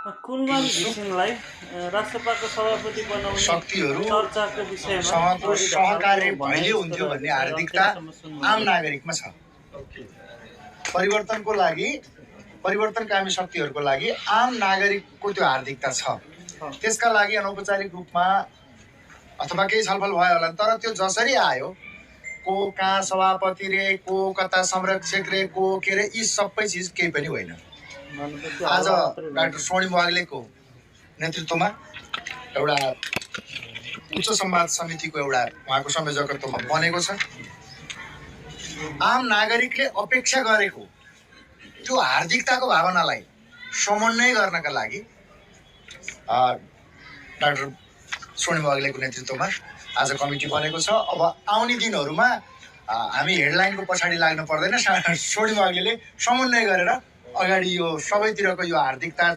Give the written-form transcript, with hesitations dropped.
कुलमान घिसिङलाई राष्ट्रसभाको सभापति बनाउने शक्तिहरू चर्चाको विषयमा सँगको सहकार्य भइले हुन्थ्यो भन्ने हार्दिकता आम नागरिकमा छ। परिवर्तनकामी शक्तिहरूको लागि आम नागरिकको त्यो हार्दिकता छ। त्यसका लागि अनौपचारिक रूपमा अथवा केही छलफल भयो होला, तर त्यो जसरी आयो, को कहाँ सभापति रे, को कता संरक्षक रे, को के रे, यी सबै चिज केही पनि होइन। आज डाक्टर स्वर्णिम वाग्लेको नेतृत्वमा एउटा उच्च संवाद समितिको एउटा उहाँको संयोजकत्वमा बनेको छ। आम नागरिकले अपेक्षा गरेको त्यो हार्दिकताको भावनालाई समन्वय गर्नका लागि डाक्टर स्वर्णिम वाग्लेको नेतृत्वमा आज कमिटी बनेको छ। अब आउने दिनहरूमा हामी हेडलाइनको पछाडि लाग्नु पर्दैन। स्वर्णिम वाग्लेले समन्वय गरेर अगाडि यो सबैतिरको यो हार्दिकता